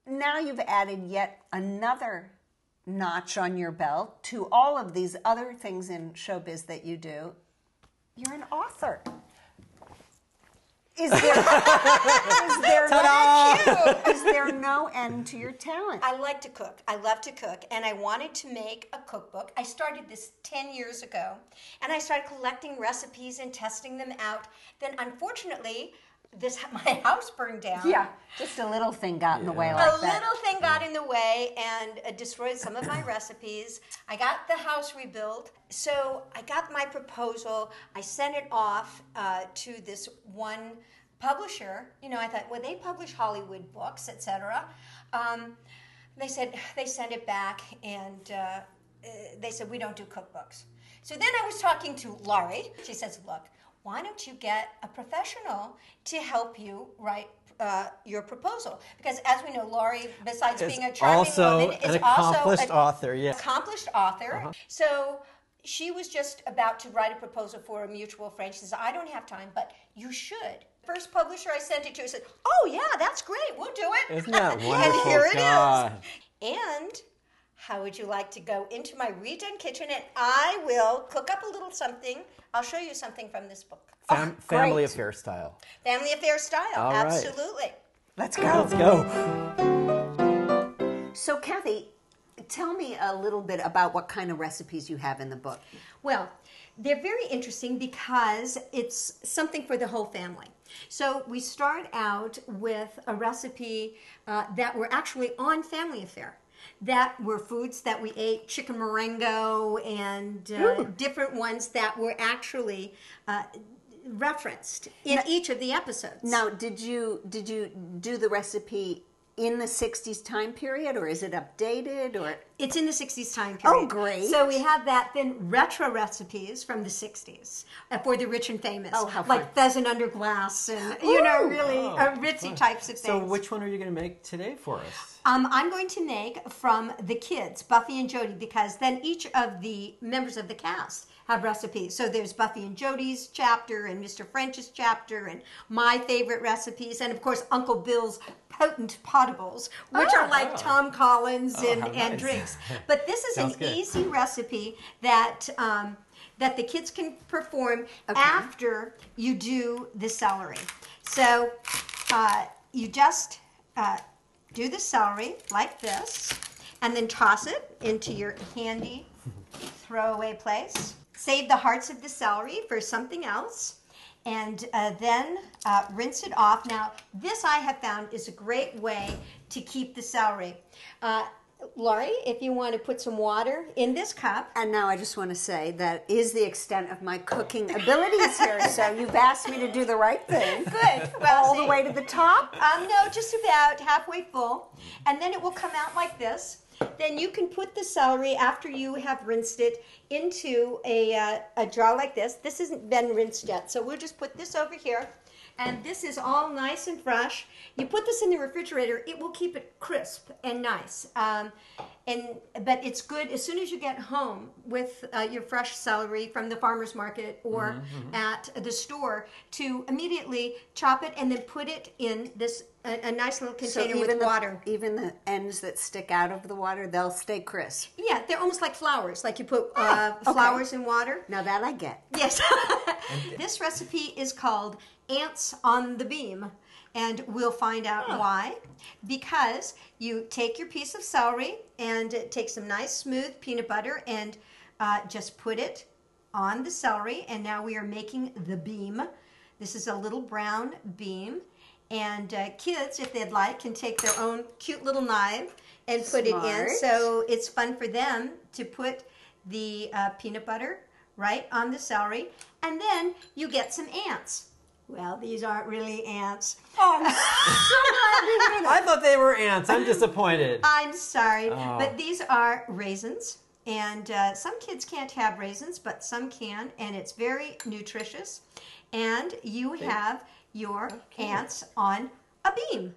now you've added yet another notch on your belt to all of these other things in showbiz that you do. You're an author. Is there no end to your talent? I like to cook. I love to cook, and I wanted to make a cookbook. I started this 10 years ago, and I started collecting recipes and testing them out. Then, unfortunately, my house burned down. Yeah, just a little thing got in the way like that. A little thing got in the way and destroyed some of my recipes. I got the house rebuilt. So I got my proposal. I sent it off to this one publisher. You know, I thought, well, they publish Hollywood books, etc. They sent it back, and they said, we don't do cookbooks. So then I was talking to Laurie. She says, look, why don't you get a professional to help you write your proposal? Because as we know, Laurie, besides being a charming woman, is also an author. Yeah. Accomplished author. So she was just about to write a proposal for a mutual friend. She says, I don't have time, but you should. First publisher I sent it to said, oh yeah, that's great, we'll do it. Isn't that wonderful? And here it God. is. And how would you like to go into my redone kitchen, and I will cook up a little something. I'll show you something from this book. Family affair style. Family affair style, all right. absolutely. Let's go. Let's go. So, Kathy, tell me a little bit about what kind of recipes you have in the book. Well, they're very interesting because it's something for the whole family. So we start out with a recipe that were actually on Family Affair. That were foods that we ate, chicken moringo and different ones that were actually referenced in each of the episodes. Now, did you do the recipe in the 60s time period, or is it updated? Or it's in the 60s time period. Oh, great. So we have that, then retro recipes from the 60s for the rich and famous. Oh, how like fun. Pheasant under glass and, you know, really ritzy types of things. So which one are you going to make today for us? I'm going to make from the kids, Buffy and Jody, because then each of the members of the cast have recipes. So there's Buffy and Jody's chapter and Mr. French's chapter and my favorite recipes, and of course Uncle Bill's potent potables, which are like Tom Collins and drinks. But this is an easy recipe that that the kids can perform after you do the celery. So you just do the celery like this, and then toss it into your handy throwaway place. Save the hearts of the celery for something else, and then rinse it off. Now, this I have found is a great way to keep the celery. Laurie, if you want to put some water in this cup. And now I just want to say that is the extent of my cooking abilities here. So you've asked me to do the right thing. Good. Well, all the way to the top? No, just about halfway full. And then it will come out like this. Then you can put the celery, after you have rinsed it, into a jar like this. This hasn't been rinsed yet, so we'll just put this over here. And this is all nice and fresh. You put this in the refrigerator, it will keep it crisp and nice. But it's good as soon as you get home with your fresh celery from the farmer's market or at the store to immediately chop it and then put it in this a nice little container with water. Even the ends that stick out of the water, they'll stay crisp. Yeah, they're almost like flowers. Like you put flowers in water. Now that I get. Yes. This recipe is called Ants on the Beam, and we'll find out why. Because you take your piece of celery and take some nice smooth peanut butter and just put it on the celery, and now we are making the beam. This is a little brown beam, and kids, if they'd like, can take their own cute little knife and put it in. So it's fun for them to put the peanut butter right on the celery, and then you get some ants. Well, these aren't really ants. Oh, I'm so glad. I thought they were ants. I'm disappointed. I'm sorry, but these are raisins. And some kids can't have raisins, but some can, and it's very nutritious. And you have your ants on a beam.